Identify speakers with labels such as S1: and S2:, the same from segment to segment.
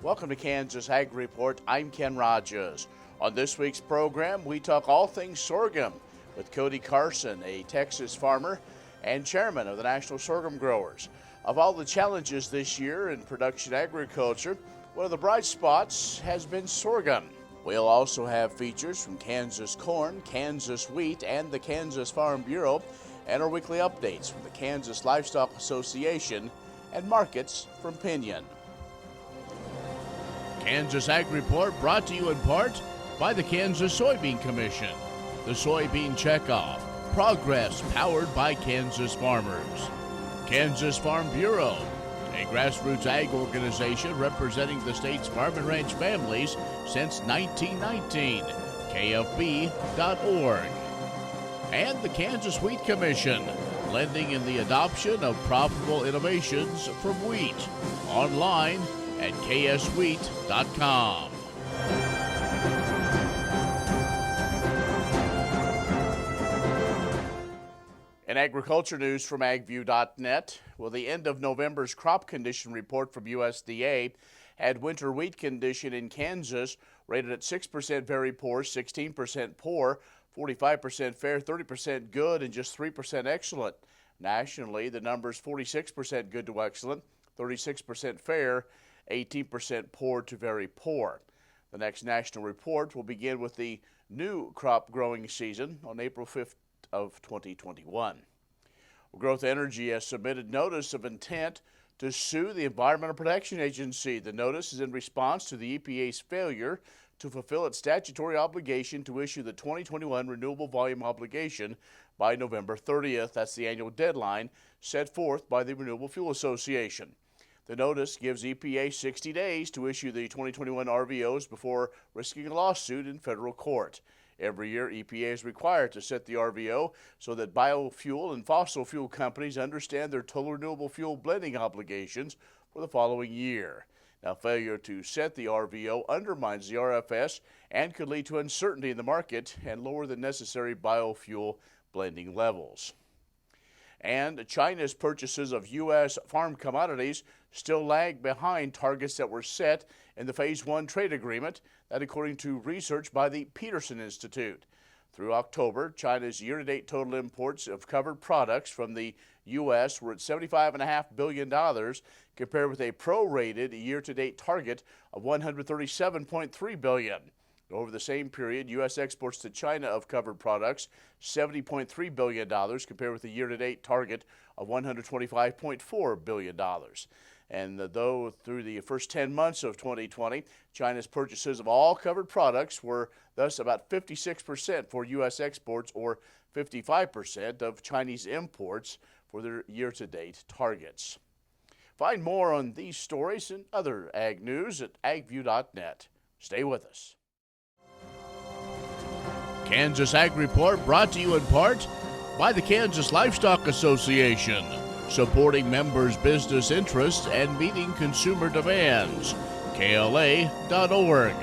S1: Welcome to Kansas Ag Report. I'm Ken Rogers. On this week's program, we talk all things sorghum with Kody Carson, a Texas farmer and chairman of the National Sorghum Growers. Of all the challenges this year in production agriculture, one of the bright spots has been sorghum. We'll also have features from Kansas corn, Kansas wheat, and the Kansas Farm Bureau, and our weekly updates from the Kansas Livestock Association and markets from Pinion.
S2: Kansas Ag Report brought to you in part by the Kansas Soybean Commission, the Soybean Checkoff, progress powered by Kansas farmers. Kansas Farm Bureau, a grassroots ag organization representing the state's farm and ranch families since 1919, KFB.org. And the Kansas Wheat Commission, lending in the adoption of profitable innovations from wheat, online at kswheat.com.
S1: In agriculture news from agview.net, well, the end of November's crop condition report from USDA had winter wheat condition in Kansas rated at 6% very poor, 16% poor, 45% fair, 30% good, and just 3% excellent. Nationally, the numbers 46% good to excellent, 36% fair, 18% poor to very poor. The next national report will begin with the new crop growing season on April 5th of 2021. Growth Energy has submitted notice of intent to sue the Environmental Protection Agency. The notice is in response to the EPA's failure to fulfill its statutory obligation to issue the 2021 renewable volume obligation by November 30th. That's the annual deadline set forth by the Renewable Fuel Association. The notice gives EPA 60 days to issue the 2021 RVOs before risking a lawsuit in federal court. Every year, EPA is required to set the RVO so that biofuel and fossil fuel companies understand their total renewable fuel blending obligations for the following year. Now, failure to set the RVO undermines the RFS and could lead to uncertainty in the market and lower than necessary biofuel blending levels. And China's purchases of U.S. farm commodities still lag behind targets that were set in the Phase 1 trade agreement, that according to research by the Peterson Institute. Through October, China's year-to-date total imports of covered products from the U.S. were at $75.5 billion, compared with a prorated year-to-date target of $137.3 billion. Over the same period, U.S. exports to China of covered products, $70.3 billion, compared with a year-to-date target of $125.4 billion. And though through the first 10 months of 2020, China's purchases of all covered products were thus about 56% for U.S. exports, or 55% of Chinese imports for their year-to-date targets. Find more on these stories and other ag news at agview.net. Stay with us.
S2: Kansas Ag Report brought to you in part by the Kansas Livestock Association, supporting members' business interests and meeting consumer demands. KLA.org.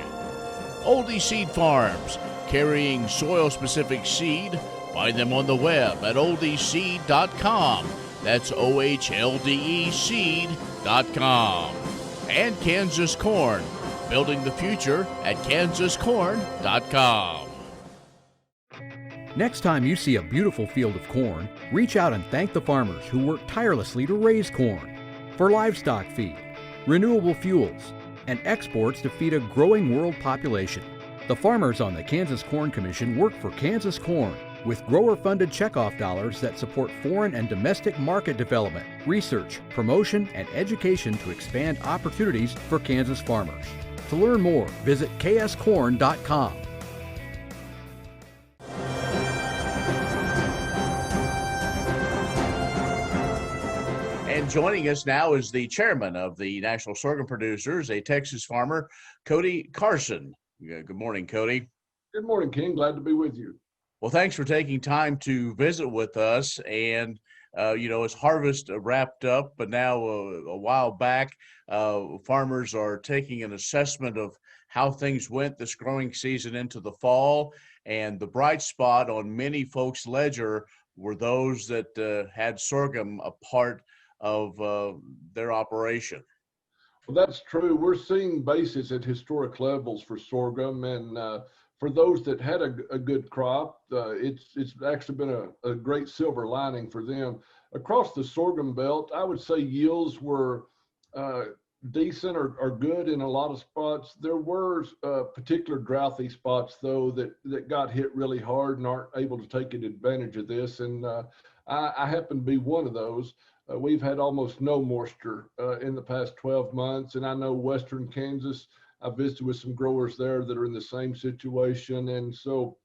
S2: Oldie Seed Farms, carrying soil-specific seed. Find them on the web at oldieseed.com. That's OHLDE seed.com. And Kansas Corn, building the future at kansascorn.com.
S3: Next time you see a beautiful field of corn, reach out and thank the farmers who work tirelessly to raise corn for livestock feed, renewable fuels, and exports to feed a growing world population. The farmers on the Kansas Corn Commission work for Kansas Corn with grower-funded checkoff dollars that support foreign and domestic market development, research, promotion, and education to expand opportunities for Kansas farmers. To learn more, visit kscorn.com.
S1: And joining us now is the chairman of the National Sorghum Producers, a Texas farmer, Kody Carson. Good morning, Kody.
S4: Good morning, Ken. Glad to be with you.
S1: Well, thanks for taking time to visit with us. And, as harvest wrapped up, but now a while back, farmers are taking an assessment of how things went this growing season into the fall. And the bright spot on many folks' ledger were those that had sorghum a part of their operation.
S4: Well, that's true. We're seeing basis at historic levels for sorghum, and for those that had a good crop, it's actually been a great silver lining for them. Across the sorghum belt, I would say yields were uh, decent or good in a lot of spots. There were particular drouthy spots though that got hit really hard and aren't able to take advantage of this, and I happen to be one of those. We've had almost no moisture in the past 12 months, and I know Western Kansas, I visited with some growers there that are in the same situation, and so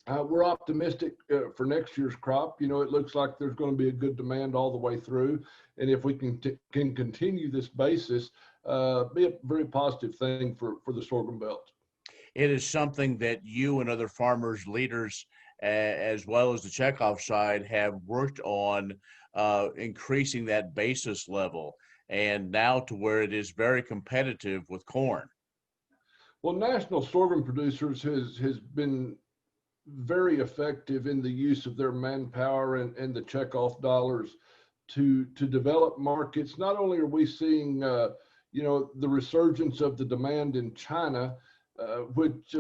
S4: we're optimistic for next year's crop. You know, it looks like there's going to be a good demand all the way through, and if we can continue this basis, be a very positive thing for the sorghum belt.
S2: It is something that you and other farmers, leaders, as well as the checkoff side, have worked on increasing that basis level, and now to where it is very competitive with corn.
S4: Well, National Sorghum Producers has been very effective in the use of their manpower and the checkoff dollars to develop markets. Not only are we seeing the resurgence of the demand in China, which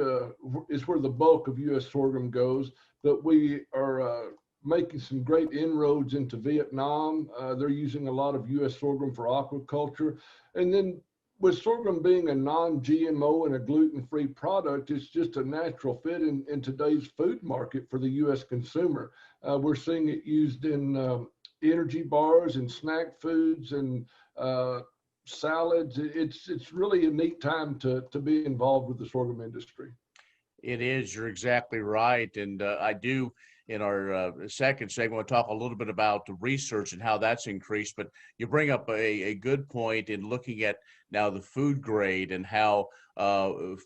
S4: is where the bulk of U.S. sorghum goes, but we are making some great inroads into Vietnam. They're using a lot of U.S. sorghum for aquaculture, and then with sorghum being a non-GMO and a gluten-free product, it's just a natural fit in today's food market for the U.S. consumer. We're seeing it used in energy bars and snack foods and salads. It's really a neat time to be involved with the sorghum industry.
S2: It is. You're exactly right. And I do, in our second segment, want to talk a little bit about the research and how that's increased. But you bring up a good point in looking at now the food grade and how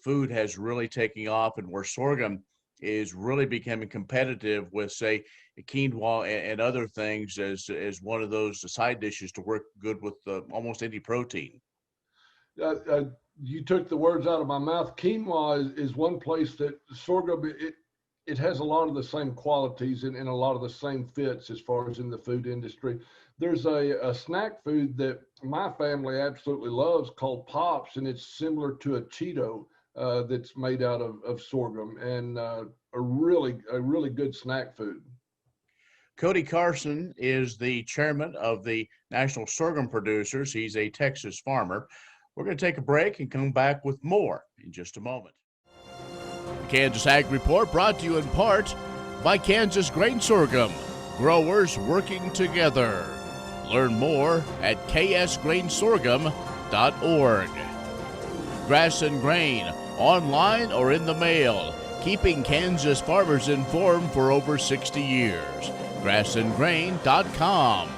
S2: food has really taken off, and where sorghum is really becoming competitive with, say, quinoa and other things as one of those side dishes to work good with almost any protein.
S4: You took the words out of my mouth. Quinoa is one place that sorghum, it has a lot of the same qualities and a lot of the same fits as far as in the food industry. There's a snack food that my family absolutely loves called Pops, and it's similar to a Cheeto that's made out of sorghum, and a really good snack food.
S2: Kody Carson is the chairman of the National Sorghum Producers. He's a Texas farmer. We're going to take a break and come back with more in just a moment. The Kansas Ag Report brought to you in part by Kansas Grain Sorghum, growers working together. Learn more at ksgrainsorghum.org. Grass and Grain, online or in the mail, keeping Kansas farmers informed for over 60 years. grassandgrain.com.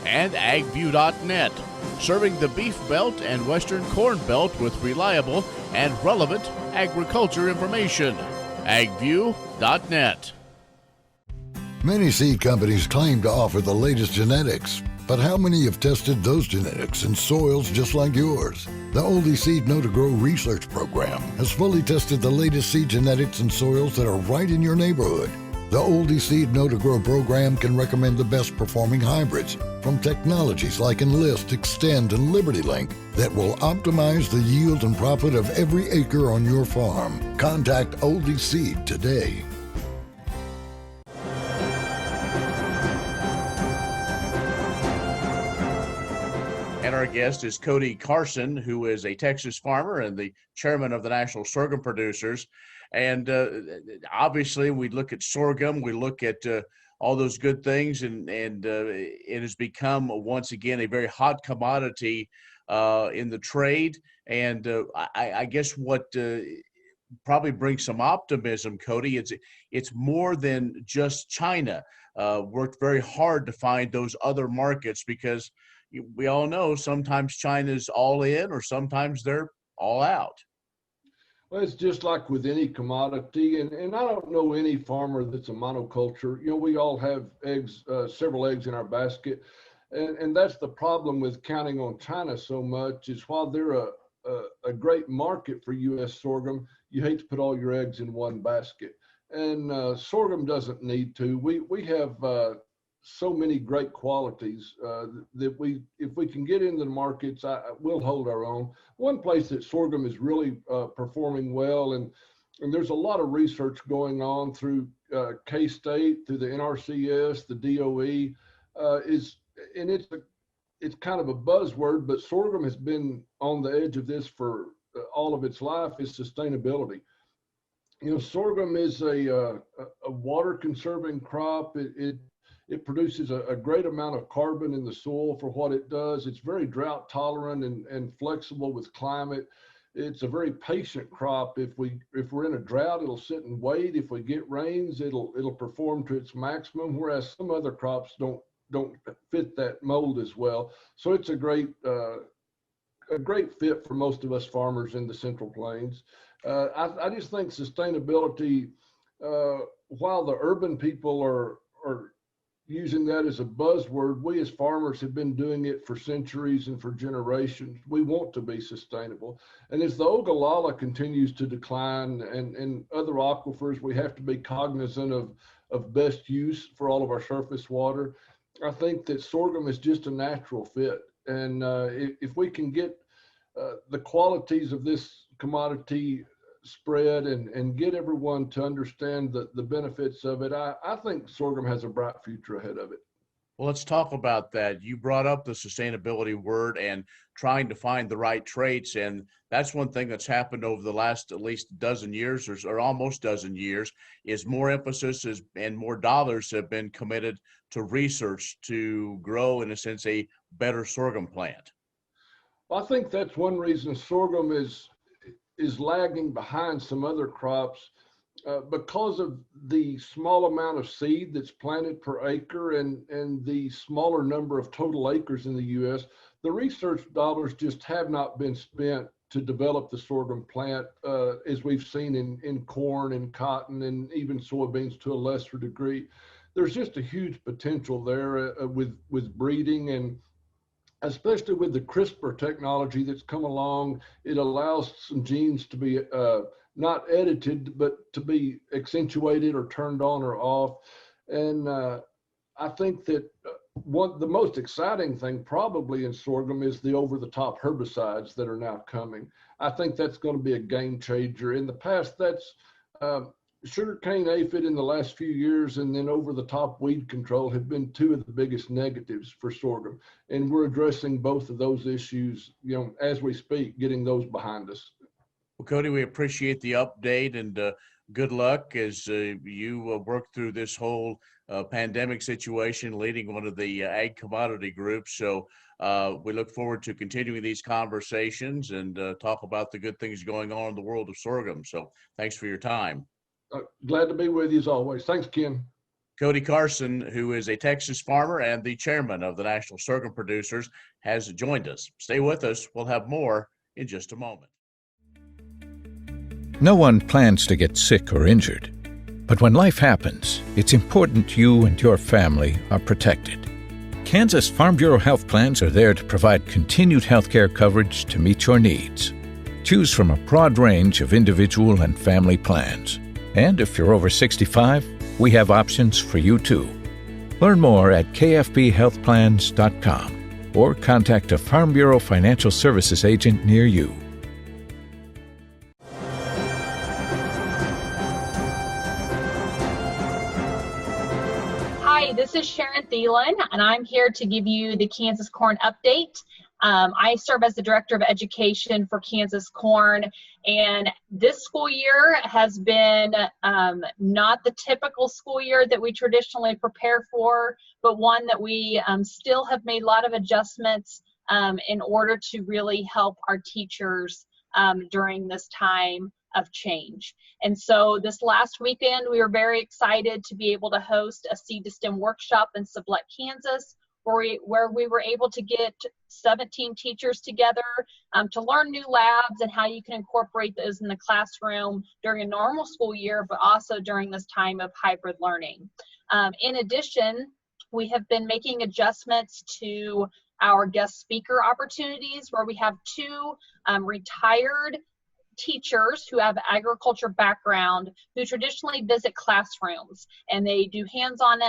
S2: And agview.net, serving the Beef Belt and Western Corn Belt with reliable and relevant agriculture information. agview.net.
S5: Many seed companies claim to offer the latest genetics, but how many have tested those genetics in soils just like yours? The Oldie Seed Know to Grow research program has fully tested the latest seed genetics in soils that are right in your neighborhood. The Oldie Seed Know to Grow program can recommend the best performing hybrids from technologies like Enlist, Extend, and LibertyLink that will optimize the yield and profit of every acre on your farm. Contact Oldie Seed today.
S2: And our guest is Kody Carson, who is a Texas farmer and the chairman of the National Sorghum Producers. And obviously, we look at sorghum, we look at all those good things, and it has become once again a very hot commodity in the trade. And I guess what probably brings some optimism, Kody, it's more than just China. Worked very hard to find those other markets, because we all know sometimes China's all in or sometimes they're all out.
S4: Well, it's just like with any commodity, and I don't know any farmer that's a monoculture. You know, we all have eggs, several eggs in our basket, and that's the problem with counting on China so much. Is while they're a great market for U.S. sorghum, you hate to put all your eggs in one basket, and sorghum doesn't need to. We have so many great qualities that if we can get into the markets, we'll hold our own. One place that sorghum is really performing well, and there's a lot of research going on through K-State, through the NRCS, the DOE, it's kind of a buzzword, but sorghum has been on the edge of this for all of its life, is sustainability. You know, sorghum is a water conserving crop. It produces a great amount of carbon in the soil for what it does. It's very drought tolerant and flexible with climate. It's a very patient crop. If we're in a drought, it'll sit and wait. If we get rains, it'll perform to its maximum, whereas some other crops don't fit that mold as well. So it's a great fit for most of us farmers in the Central Plains. I just think sustainability, while the urban people are using that as a buzzword, we as farmers have been doing it for centuries and for generations. We want to be sustainable. And as the Ogallala continues to decline and other aquifers, we have to be cognizant of best use for all of our surface water. I think that sorghum is just a natural fit. And if we can get the qualities of this commodity spread and get everyone to understand the benefits of it, I think sorghum has a bright future ahead of it.
S1: Well, let's talk about that. You brought up the sustainability word and trying to find the right traits. And that's one thing that's happened over the last at least dozen years or almost dozen years, is more emphasis and more dollars have been committed to research to grow, in a sense, a better sorghum plant.
S4: Well, I think that's one reason sorghum is lagging behind some other crops because of the small amount of seed that's planted per acre and the smaller number of total acres in the U.S. The research dollars just have not been spent to develop the sorghum plant as we've seen in corn and cotton and even soybeans to a lesser degree. There's just a huge potential there with breeding, and especially with the CRISPR technology that's come along. It allows some genes to be not edited, but to be accentuated or turned on or off. And I think that the most exciting thing probably in sorghum is the over-the-top herbicides that are now coming. I think that's going to be a game changer. In the past, that's sugarcane aphid in the last few years, and then over-the-top weed control have been two of the biggest negatives for sorghum. And we're addressing both of those issues, you know, as we speak, getting those behind us.
S1: Well, Kody, we appreciate the update, and good luck as you work through this whole pandemic situation, leading one of the ag commodity groups. So we look forward to continuing these conversations and talk about the good things going on in the world of sorghum. So thanks for your time.
S4: Glad to be with you as always. Thanks, Ken.
S1: Kody Carson, who is a Texas farmer and the chairman of the National Sorghum Producers, has joined us. Stay with us. We'll have more in just a moment.
S6: No one plans to get sick or injured. But when life happens, it's important you and your family are protected. Kansas Farm Bureau health plans are there to provide continued health care coverage to meet your needs. Choose from a broad range of individual and family plans. And if you're over 65, we have options for you too. Learn more at kfbhealthplans.com or contact a Farm Bureau Financial Services agent near you.
S7: Hi, this is Sharon Thielen, and I'm here to give you the Kansas Corn Update. I serve as the Director of Education for Kansas Corn, and this school year has been not the typical school year that we traditionally prepare for, but one that we still have made a lot of adjustments in order to really help our teachers during this time of change. And so this last weekend, we were very excited to be able to host a Seed to STEM workshop in Sublette, Kansas, where we were able to get 17 teachers together to learn new labs and how you can incorporate those in the classroom during a normal school year, but also during this time of hybrid learning. In addition, we have been making adjustments to our guest speaker opportunities, where we have two retired teachers who have agriculture background who traditionally visit classrooms, and they do hands-on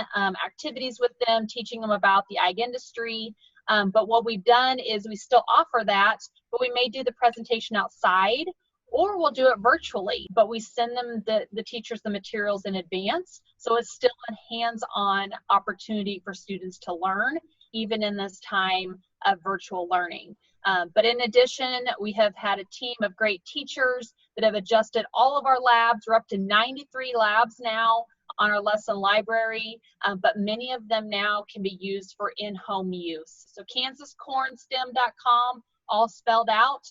S7: activities with them, teaching them about the ag industry. But what we've done is we still offer that, but we may do the presentation outside, or we'll do it virtually, but we send them the teachers the materials in advance. So it's still a hands-on opportunity for students to learn, even in this time of virtual learning. But in addition, we have had a team of great teachers that have adjusted all of our labs. We're up to 93 labs now on our lesson library, but many of them now can be used for in-home use. So kansascornstem.com, all spelled out,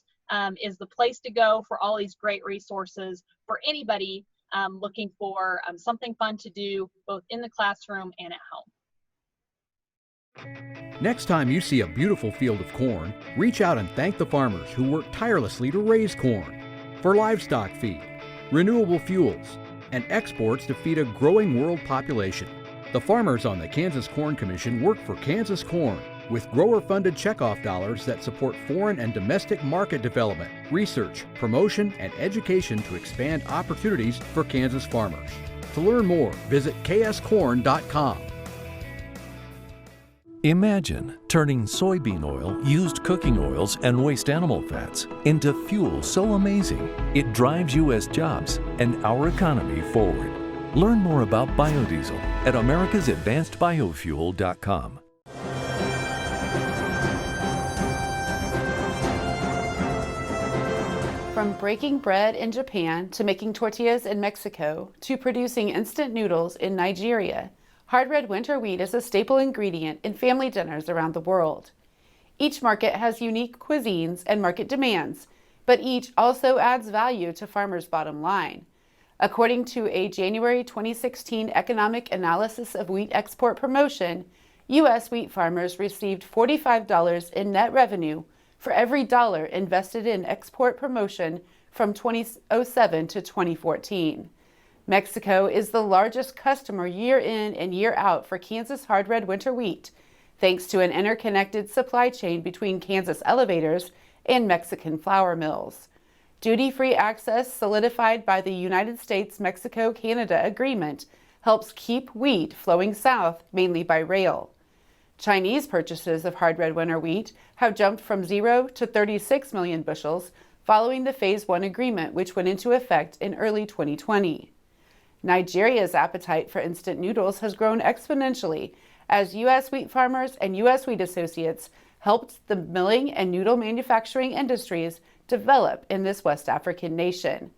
S7: is the place to go for all these great resources for anybody looking for something fun to do both in the classroom and at home.
S3: Next time you see a beautiful field of corn, reach out and thank the farmers who work tirelessly to raise corn for livestock feed, renewable fuels, and exports to feed a growing world population. The farmers on the Kansas Corn Commission work for Kansas Corn with grower-funded checkoff dollars that support foreign and domestic market development, research, promotion, and education to expand opportunities for Kansas farmers. To learn more, visit kscorn.com.
S8: Imagine turning soybean oil, used cooking oils, and waste animal fats into fuel so amazing it drives U.S. jobs and our economy forward. Learn more about biodiesel at americasadvancedbiofuel.com.
S9: From breaking bread in Japan to making tortillas in Mexico to producing instant noodles in Nigeria, hard red winter wheat is a staple ingredient in family dinners around the world. Each market has unique cuisines and market demands, but each also adds value to farmers' bottom line. According to a January 2016 economic analysis of wheat export promotion, U.S. wheat farmers received $45 in net revenue for every dollar invested in export promotion from 2007 to 2014. Mexico is the largest customer year in and year out for Kansas hard red winter wheat, thanks to an interconnected supply chain between Kansas elevators and Mexican flour mills. Duty-free access solidified by the United States-Mexico-Canada Agreement helps keep wheat flowing south, mainly by rail. Chinese purchases of hard red winter wheat have jumped from 0 to 36 million bushels following the Phase 1 agreement, which went into effect in early 2020. Nigeria's appetite for instant noodles has grown exponentially as U.S. wheat farmers and U.S. wheat associates helped the milling and noodle manufacturing industries develop in this West African nation.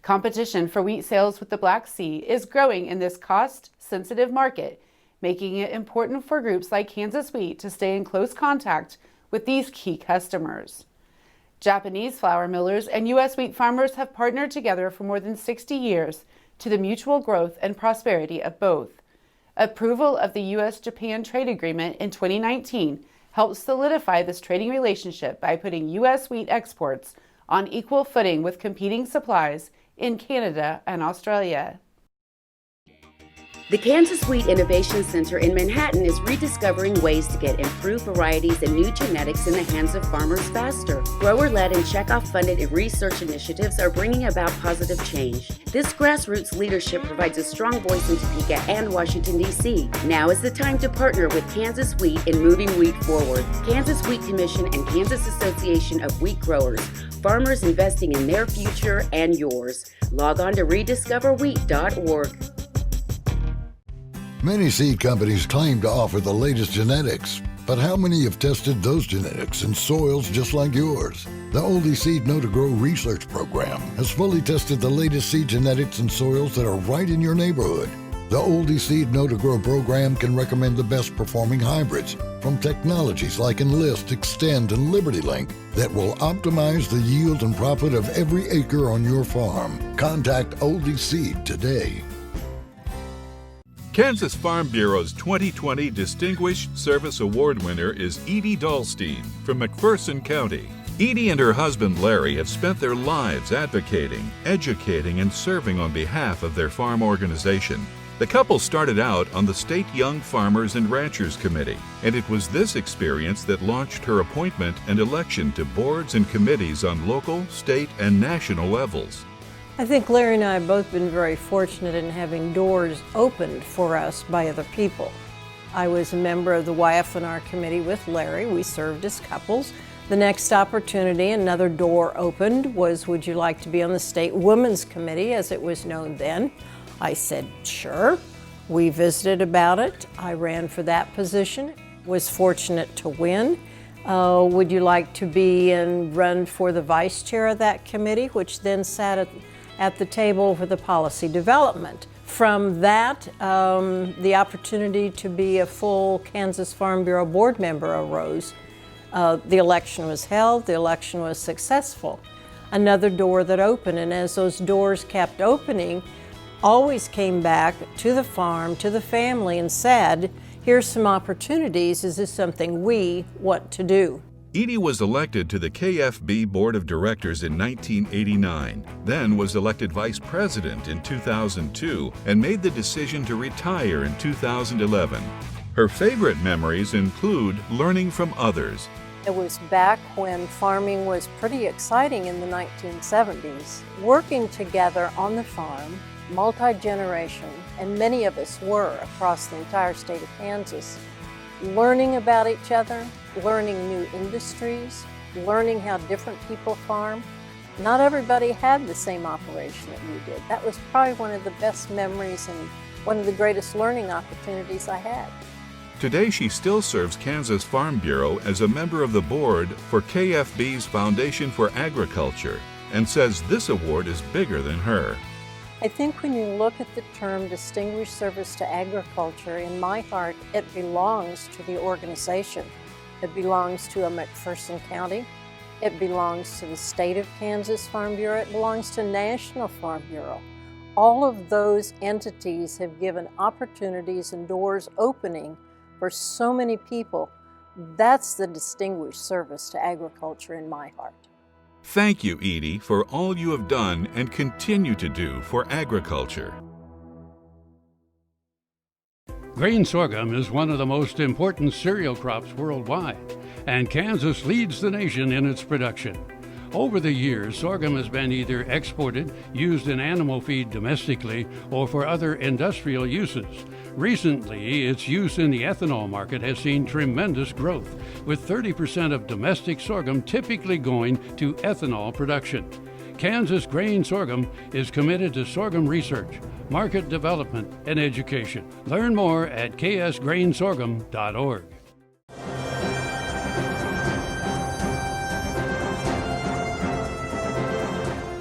S9: Competition for wheat sales with the Black Sea is growing in this cost-sensitive market, making it important for groups like Kansas Wheat to stay in close contact with these key customers. Japanese flour millers and U.S. wheat farmers have partnered together for more than 60 years to the mutual growth and prosperity of both. Approval of the U.S.-Japan trade agreement in 2019 helped solidify this trading relationship by putting U.S. wheat exports on equal footing with competing supplies in Canada and Australia.
S10: The Kansas Wheat Innovation Center in Manhattan is rediscovering ways to get improved varieties and new genetics in the hands of farmers faster. Grower-led and checkoff-funded research initiatives are bringing about positive change. This grassroots leadership provides a strong voice in Topeka and Washington, D.C. Now is the time to partner with Kansas Wheat in moving wheat forward. Kansas Wheat Commission and Kansas Association of Wheat Growers. Farmers investing in their future and yours. Log on to rediscoverwheat.org.
S5: Many seed companies claim to offer the latest genetics, but how many have tested those genetics in soils just like yours? The Oldie Seed Know to Grow research program has fully tested the latest seed genetics in soils that are right in your neighborhood. The Oldie Seed Know to Grow program can recommend the best performing hybrids from technologies like Enlist, Extend, and Liberty Link that will optimize the yield and profit of every acre on your farm. Contact Oldie Seed today.
S11: Kansas Farm Bureau's 2020 Distinguished Service Award winner is Edie Dahlstein from McPherson County. Edie and her husband Larry have spent their lives advocating, educating, and serving on behalf of their farm organization. The couple started out on the State Young Farmers and Ranchers Committee, and it was this experience that launched her appointment and election to boards and committees on local, state, and national levels.
S12: I think Larry and I have both been very fortunate in having doors opened for us by other people. I was a member of the YF&R committee with Larry. We served as couples. The next opportunity, another door opened, was would you like to be on the State Women's Committee, as it was known then? I said, sure. We visited about it. I ran for that position, was fortunate to win. Would you like to be and run for the vice chair of that committee, which then sat at the table for the policy development? From that, the opportunity to be a full Kansas Farm Bureau board member arose. The election was held, the election was successful. Another door that opened, and as those doors kept opening, always came back to the farm, to the family, and said, here's some opportunities, is this something we want to do?
S11: Edie was elected to the KFB Board of Directors in 1989, then was elected Vice President in 2002, and made the decision to retire in 2011. Her favorite memories include learning from others.
S12: It was back when farming was pretty exciting in the 1970s. Working together on the farm, multi-generation, and many of us were across the entire state of Kansas, learning about each other, learning new industries, learning how different people farm. Not everybody had the same operation that we did. That was probably one of the best memories and one of the greatest learning opportunities I had.
S11: Today she still serves Kansas Farm Bureau as a member of the board for KFB's Foundation for Agriculture and says this award is bigger than her.
S12: I think when you look at the term Distinguished Service to Agriculture, in my heart, it belongs to the organization. It belongs to a McPherson County. It belongs to the state of Kansas Farm Bureau. It belongs to National Farm Bureau. All of those entities have given opportunities and doors opening for so many people. That's the Distinguished Service to Agriculture in my heart.
S11: Thank you, Edie, for all you have done and continue to do for agriculture.
S13: Grain sorghum is one of the most important cereal crops worldwide, and Kansas leads the nation in its production. Over the years, sorghum has been either exported, used in animal feed domestically, or for other industrial uses. Recently, its use in the ethanol market has seen tremendous growth, with 30% of domestic sorghum typically going to ethanol production. Kansas Grain Sorghum is committed to sorghum research, market development, and education. Learn more at ksgrainsorghum.org.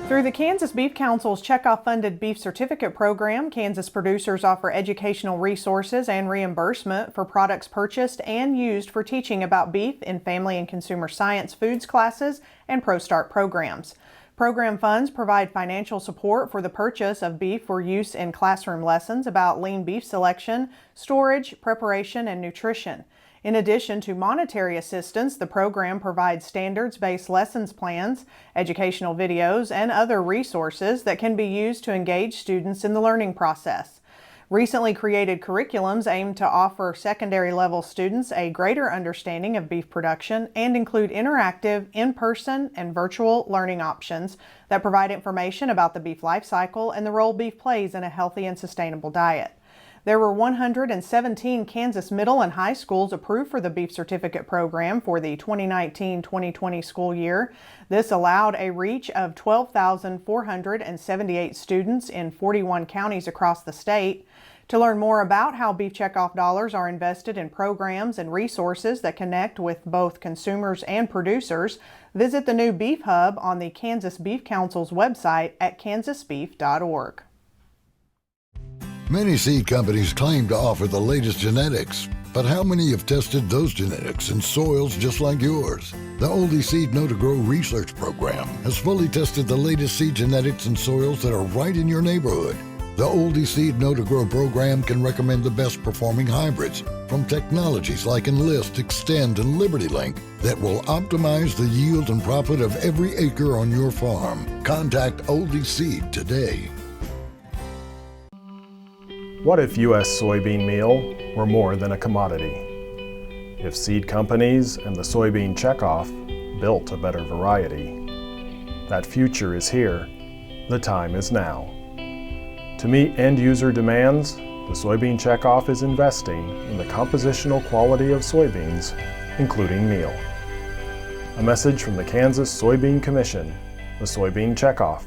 S14: Through the Kansas Beef Council's checkoff-funded beef certificate program, Kansas producers offer educational resources and reimbursement for products purchased and used for teaching about beef in family and consumer science foods classes and ProStart programs. Program funds provide financial support for the purchase of beef for use in classroom lessons about lean beef selection, storage, preparation, and nutrition. In addition to monetary assistance, the program provides standards-based lessons plans, educational videos, and other resources that can be used to engage students in the learning process. Recently created curriculums aim to offer secondary-level students a greater understanding of beef production and include interactive, in-person, and virtual learning options that provide information about the beef life cycle and the role beef plays in a healthy and sustainable diet. There were 117 Kansas middle and high schools approved for the Beef Certificate program for the 2019-2020 school year. This allowed a reach of 12,478 students in 41 counties across the state. To learn more about how beef checkoff dollars are invested in programs and resources that connect with both consumers and producers, visit the new Beef Hub on the Kansas Beef Council's website at kansasbeef.org.
S5: Many seed companies claim to offer the latest genetics, but how many have tested those genetics in soils just like yours? The Oldie Seed Know to Grow research program has fully tested the latest seed genetics in soils that are right in your neighborhood. The Oldie Seed Know to Grow program can recommend the best performing hybrids from technologies like Enlist, Extend, and Liberty Link that will optimize the yield and profit of every acre on your farm. Contact Oldie Seed today.
S15: What if U.S. soybean meal were more than a commodity? If seed companies and the soybean checkoff built a better variety? That future is here. The time is now. To meet end-user demands, the soybean checkoff is investing in the compositional quality of soybeans, including meal. A message from the Kansas Soybean Commission, the Soybean Checkoff,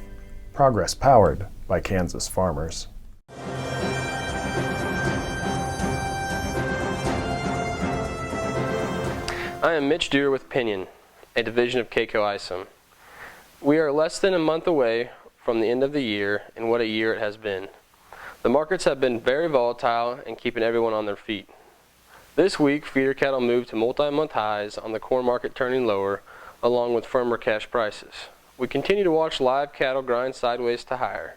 S15: progress powered by Kansas farmers.
S16: I am Mitch Dewar with Pinion, a division of K-Coe Isom. We are less than a month away from the end of the year, and what a year it has been. The markets have been very volatile and keeping everyone on their feet. This week, feeder cattle moved to multi-month highs on the corn market turning lower, along with firmer cash prices. We continue to watch live cattle grind sideways to higher.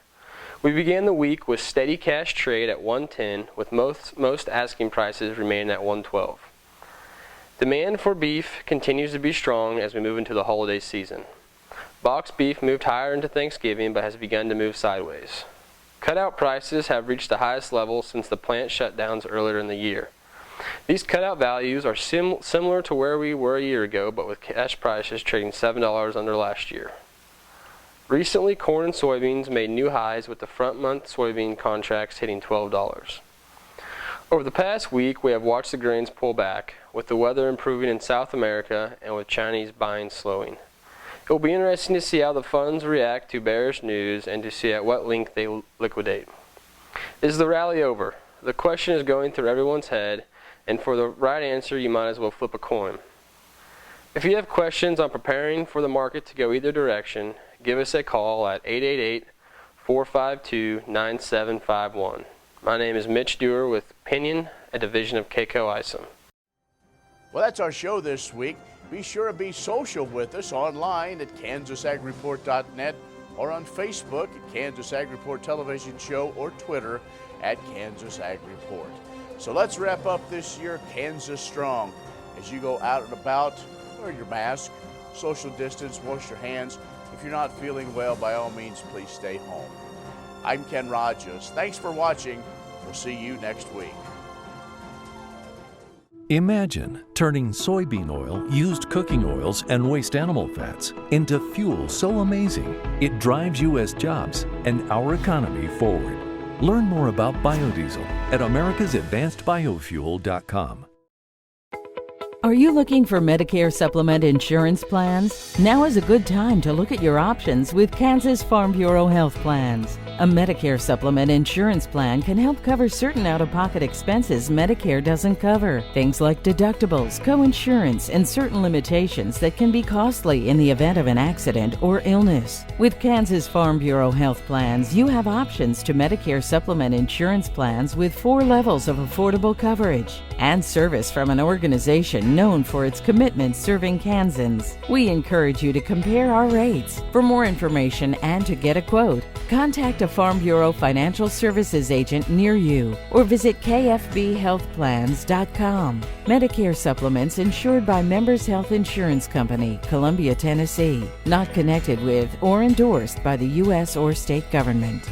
S16: We began the week with steady cash trade at 110, with most asking prices remaining at 112. Demand for beef continues to be strong as we move into the holiday season. Box beef moved higher into Thanksgiving but has begun to move sideways. Cutout prices have reached the highest level since the plant shutdowns earlier in the year. These cutout values are similar to where we were a year ago, but with cash prices trading $7 under last year. Recently, corn and soybeans made new highs with the front month soybean contracts hitting $12. Over the past week, we have watched the grains pull back, with the weather improving in South America and with Chinese buying slowing. It will be interesting to see how the funds react to bearish news and to see at what length they liquidate. Is the rally over? The question is going through everyone's head, and for the right answer, you might as well flip a coin. If you have questions on preparing for the market to go either direction, give us a call at 888-452-9751. My name is Mitch Dewar with Pinion, a division of K-Coe Isom.
S1: Well, that's our show this week. Be sure to be social with us online at kansasagreport.net or on Facebook at Kansas Ag Report Television Show or Twitter at Kansas Ag Report. So let's wrap up this year Kansas strong. As you go out and about, wear your mask, social distance, wash your hands. If you're not feeling well, by all means, please stay home. I'm Ken Rogers. Thanks for watching. We'll see you next week.
S8: Imagine turning soybean oil, used cooking oils, and waste animal fats into fuel so amazing it drives U.S. jobs and our economy forward. Learn more about biodiesel at americasadvancedbiofuel.com.
S17: Are you looking for Medicare supplement insurance plans? Now is a good time to look at your options with Kansas Farm Bureau Health Plans. A Medicare supplement insurance plan can help cover certain out-of-pocket expenses Medicare doesn't cover. Things like deductibles, co-insurance, and certain limitations that can be costly in the event of an accident or illness. With Kansas Farm Bureau Health Plans, you have options to Medicare supplement insurance plans with 4 levels of affordable coverage and service from an organization known for its commitment serving Kansans. We encourage you to compare our rates. For more information and to get a quote, contact a Farm Bureau Financial Services agent near you or visit kfbhealthplans.com. Medicare supplements insured by Members Health Insurance Company, Columbia, Tennessee. Not connected with or endorsed by the U.S. or state government.